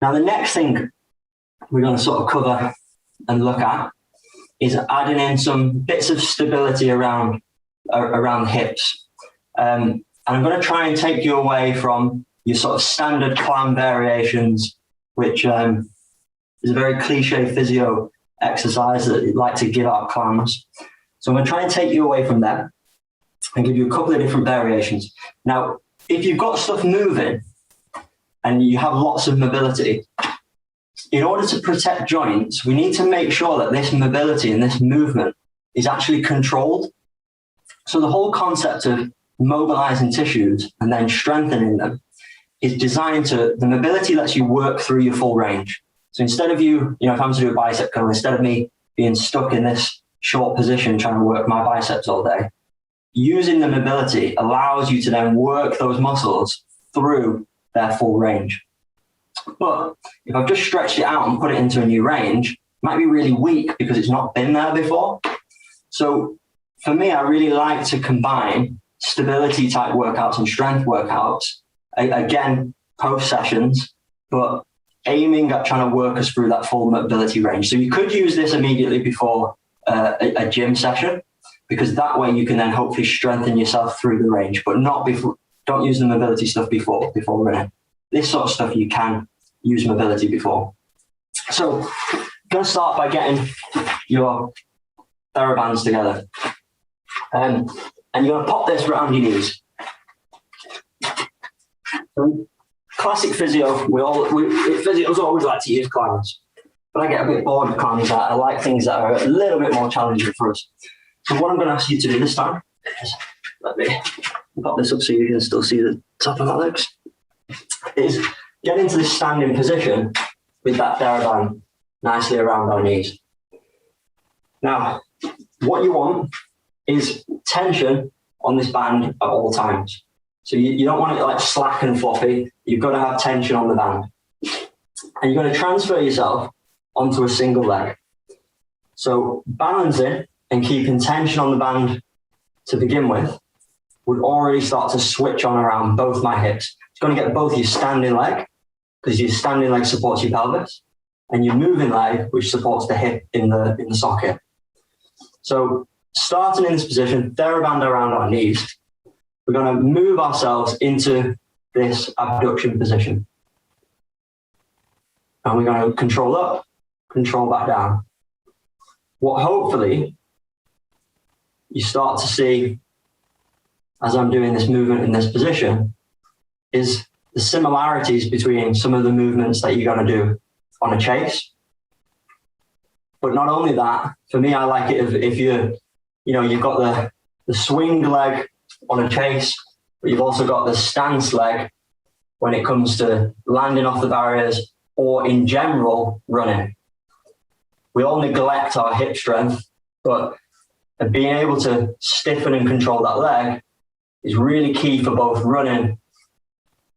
Now, the next thing we're going to sort of cover and look at is adding in some bits of stability around the hips. And I'm going to try and take you away from your sort of standard climb variations, which is a very cliche physio exercise that you like to give our climbers. So I'm going to try and take you away from that and give you a couple of different variations. Now, if you've got stuff moving and you have lots of mobility, in order to protect joints, we need to make sure that this mobility and this movement is actually controlled. So the whole concept of mobilizing tissues and then strengthening them is designed to, the mobility lets you work through your full range. So instead of if I'm to do a bicep curl, instead of me being stuck in this short position trying to work my biceps all day, using the mobility allows you to then work those muscles through their full range. But if I've just stretched it out and put it into a new range, it might be really weak because it's not been there before. So for me, I really like to combine stability type workouts and strength workouts, again, post sessions, but aiming at trying to work us through that full mobility range. So you could use this immediately before a gym session, because that way you can then hopefully strengthen yourself through the range, but not before. Don't use the mobility stuff before running. This sort of stuff you can use mobility before. So I'm going to start by getting your TheraBands together. And you're going to pop this around your knees. So, classic physio, physios always like to use climbers, but I get a bit bored with climbers. I like things that are a little bit more challenging for us. So what I'm going to ask you to do this time is, let me pop this up so you can still see the top of my legs, is get into this standing position with that TheraBand nicely around our knees. Now, what you want is tension on this band at all times. So you don't want it like slack and floppy. You've got to have tension on the band. And you're going to transfer yourself onto a single leg. So balancing and keeping tension on the band to begin with would already start to switch on around both my hips. It's going to get both your standing leg, because your standing leg supports your pelvis, and your moving leg, which supports the hip in the socket. So starting in this position, TheraBand around our knees, we're going to move ourselves into this abduction position. And we're going to control up, control back down. What hopefully you start to see as I'm doing this movement in this position is the similarities between some of the movements that you're going to do on a chase. But not only that, for me, I like it if you've got the swing leg on a chase, but you've also got the stance leg when it comes to landing off the barriers or in general running. We all neglect our hip strength, but being able to stiffen and control that leg is really key for both running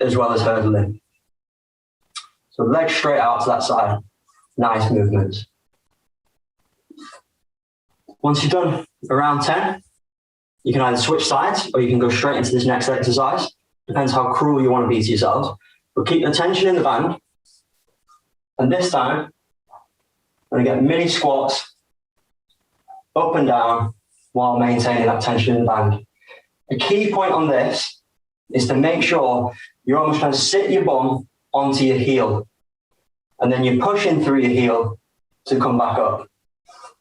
as well as hurdling. So legs straight out to that side, nice movements. Once you've done around 10, you can either switch sides or you can go straight into this next exercise. Depends how cruel you want to be to yourselves. But keep the tension in the band. And this time, I'm going to get mini squats up and down while maintaining that tension in the band. A key point on this is to make sure you're almost trying to sit your bum onto your heel. And then you're pushing through your heel to come back up.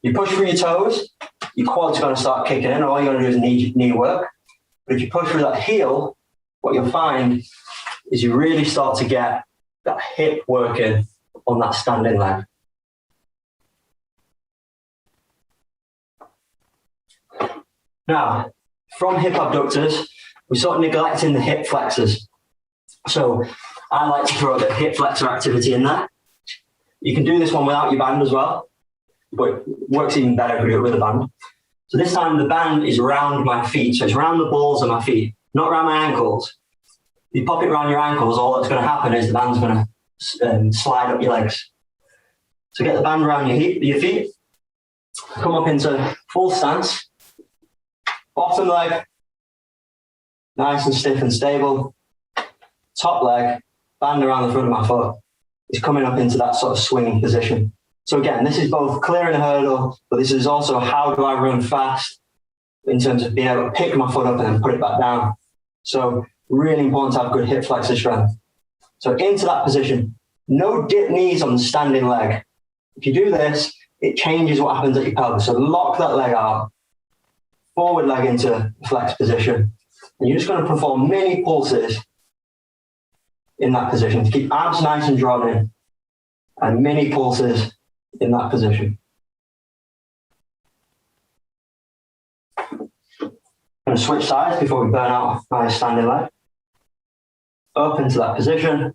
You push through your toes, your quad's going to start kicking in. All you're going to do is knee work. But if you push through that heel, what you'll find is you really start to get that hip working on that standing leg. Now, from hip abductors, we're sort of neglecting the hip flexors. So I like to throw a bit of hip flexor activity in there. You can do this one without your band as well, but it works even better if you do it with a band. So this time the band is around my feet. So it's around the balls of my feet, not around my ankles. If you pop it around your ankles, all that's going to happen is the band's going to slide up your legs. So get the band around your feet, come up into full stance, bottom leg, nice and stiff and stable, top leg, band around the front of my foot. is coming up into that sort of swinging position. So again, this is both clearing a hurdle, but this is also how do I run fast in terms of being able to pick my foot up and then put it back down. So really important to have good hip flexor strength. So into that position, no dip knees on the standing leg. If you do this, it changes what happens at your pelvis. So lock that leg out, forward leg into flex position. And you're just going to perform mini pulses in that position to keep abs nice and drawn in, and mini pulses in that position. I'm going to switch sides before we burn out my standing leg. Up into that position.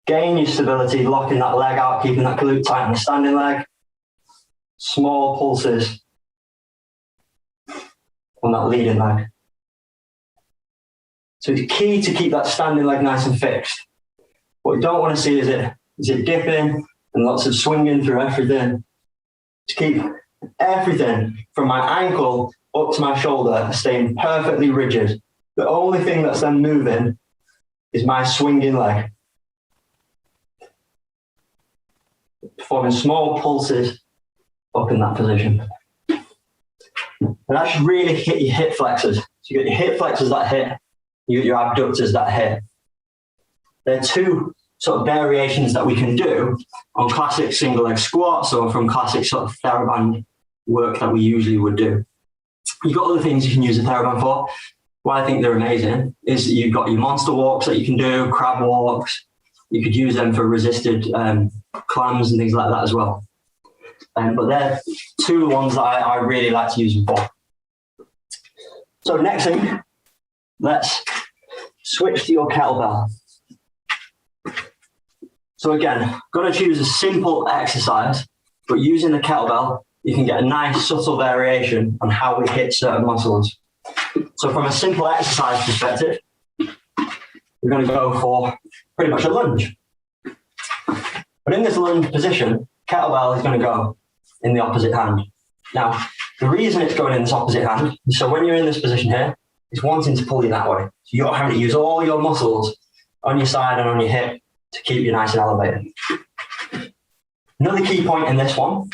Gain your stability, locking that leg out, keeping that glute tight on the standing leg. Small pulses on that leading leg. So it's key to keep that standing leg nice and fixed. What you don't want to see is it dipping and lots of swinging through everything. To keep everything from my ankle up to my shoulder staying perfectly rigid. The only thing that's then moving is my swinging leg. Performing small pulses up in that position. And that should really hit your hip flexors. So you get your hip flexors that hit, you get your abductors that hit. There are two sort of variations that we can do on classic single leg squats or from classic sort of TheraBand work that we usually would do. You've got other things you can use a TheraBand for. Why I think they're amazing is that you've got your monster walks that you can do, crab walks. You could use them for resisted clams and things like that as well. But they're two ones that I really like to use them for. So next thing, let's switch to your kettlebell. So again, got to choose a simple exercise, but using the kettlebell, you can get a nice subtle variation on how we hit certain muscles. So from a simple exercise perspective, we're going to go for pretty much a lunge. But in this lunge position, kettlebell is going to go in the opposite hand. Now, the reason it's going in this opposite hand is so when you're in this position here, it's wanting to pull you that way. So you're having to use all your muscles on your side and on your hip to keep you nice and elevated. Another key point in this one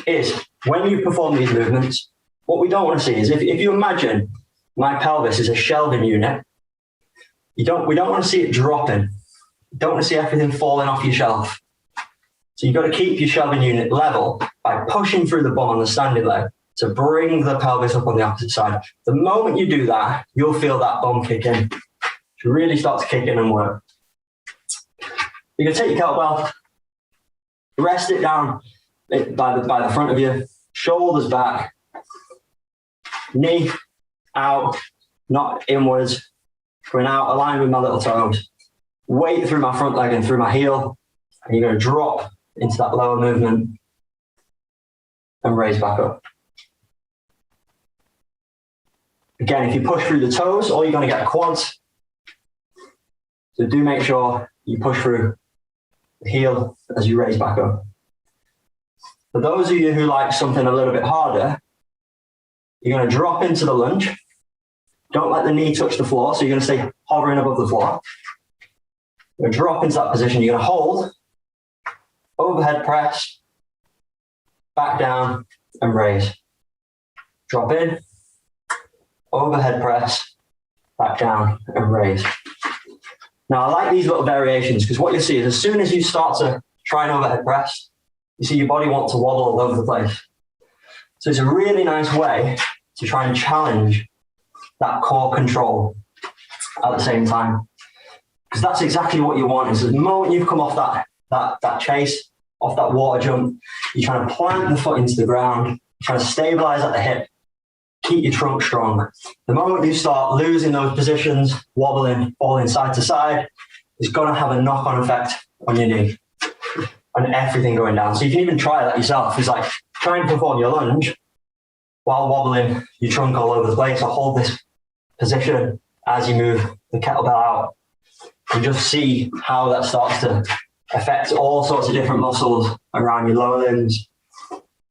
is when you perform these movements, what we don't want to see is if you imagine my pelvis is a shelving unit, we don't want to see it dropping. You don't want to see everything falling off your shelf. So you've got to keep your shelving unit level by pushing through the bum on the standing leg to bring the pelvis up on the opposite side. The moment you do that, you'll feel that bum kick in. To really start to kick in and work. You're going to take your kettlebell, rest it down by the front of you, shoulders back, knee out, not inwards, going out, aligned with my little toes. Weight through my front leg and through my heel, and you're going to drop into that lower movement and raise back up. Again, if you push through the toes, all you're going to get are quads. So do make sure you push through the heel as you raise back up. For those of you who like something a little bit harder, you're going to drop into the lunge. Don't let the knee touch the floor, so you're going to stay hovering above the floor. You're going to drop into that position. You're going to hold, overhead press, back down and raise. Drop in, overhead press, back down and raise. Now, I like these little variations because what you'll see is as soon as you start to try an overhead press, you see your body want to wobble all over the place. So it's a really nice way to try and challenge that core control at the same time. Because that's exactly what you want is the moment you've come off that chase, off that water jump, you're trying to plant the foot into the ground, you're trying to stabilize at the hip, keep your trunk strong. The moment you start losing those positions, wobbling, falling side to side, it's going to have a knock-on effect on your knee and everything going down. So you can even try that yourself. It's like try and perform your lunge while wobbling your trunk all over the place. Or hold this position as you move the kettlebell out and just see how that starts to affect all sorts of different muscles around your lower limbs,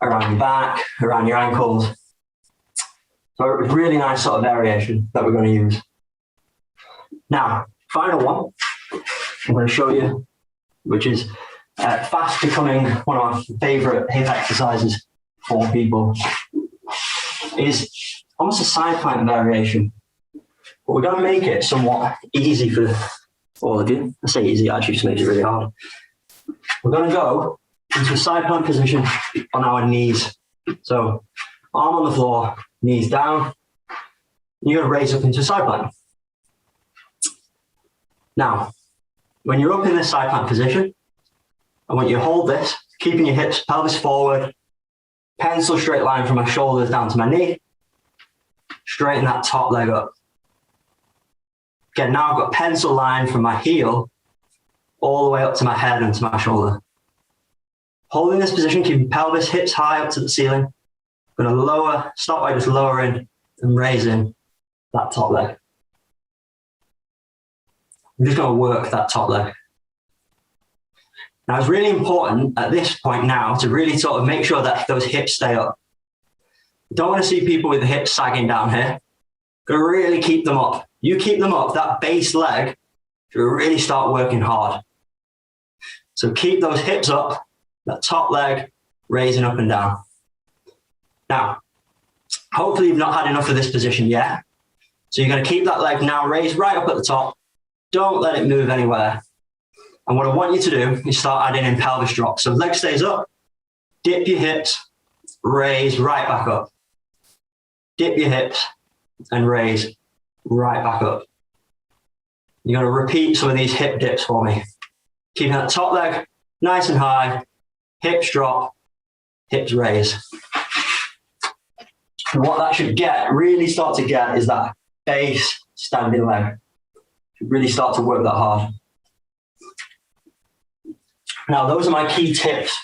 around your back, around your ankles. So a really nice sort of variation that we're going to use. Now, final one, I'm going to show you which is fast becoming one of my favourite hip exercises for people, is almost a side plank variation. But we're going to make it somewhat easy for all of you. I say easy, actually just makes it really hard. We're going to go into a side plank position on our knees. So arm on the floor, knees down. You're going to raise up into a side plank. Now, when you're up in this side plank position, I want you to hold this, keeping your hips, pelvis forward, pencil straight line from my shoulders down to my knee, straighten that top leg up. Again, now I've got pencil line from my heel all the way up to my head and to my shoulder. Holding this position, keeping pelvis, hips high up to the ceiling. I'm going to start by just lowering and raising that top leg. I'm just going to work that top leg. Now, it's really important at this point now to really sort of make sure that those hips stay up. You don't want to see people with the hips sagging down here. Going to really keep them up. You keep them up, that base leg should really start working hard. So keep those hips up, that top leg raising up and down. Now, hopefully you've not had enough of this position yet. So you're going to keep that leg now raised right up at the top. Don't let it move anywhere. And what I want you to do is start adding in pelvis drops. So leg stays up, dip your hips, raise right back up. Dip your hips and raise right back up. You're going to repeat some of these hip dips for me. Keeping that top leg nice and high, hips drop, hips raise. And what that should really start to get is that base standing leg. Should really start to work that hard. Now, those are my key tips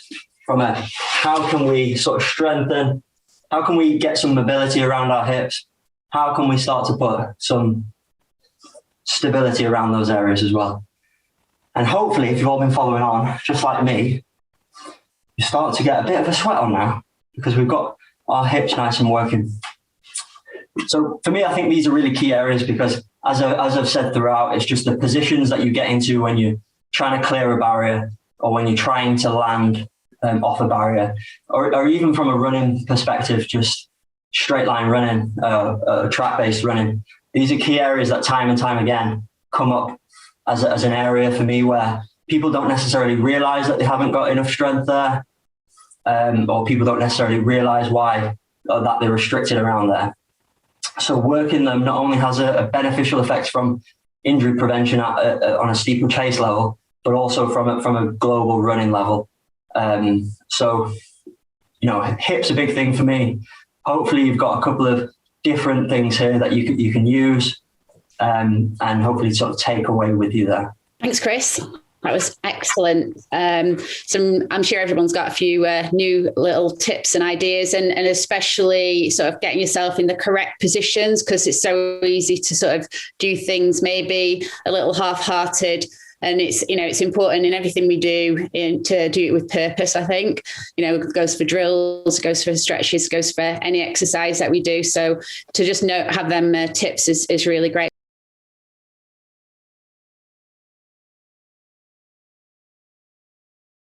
from how can we sort of strengthen, how can we get some mobility around our hips, how can we start to put some stability around those areas as well. And hopefully, if you've all been following on, just like me, you start to get a bit of a sweat on now because we've got our hips nice and working. So for me, I think these are really key areas because as I've said throughout, it's just the positions that you get into when you're trying to clear a barrier or when you're trying to land off a barrier, or even from a running perspective, just straight line running, track-based running. These are key areas that time and time again come up as an area for me where people don't necessarily realize that they haven't got enough strength there, or people don't necessarily realize why that they're restricted around there. So working them not only has a beneficial effect from injury prevention on a steeplechase level, but also from a global running level. So, hips a big thing for me. Hopefully you've got a couple of different things here that you can use and hopefully sort of take away with you there. Thanks, Chris. That was excellent. I'm sure everyone's got a few new little tips and ideas, and especially sort of getting yourself in the correct positions, because it's so easy to sort of do things maybe a little half-hearted. And it's important in everything we do to do it with purpose, I think. It goes for drills, goes for stretches, goes for any exercise that we do. So to just have them tips is really great.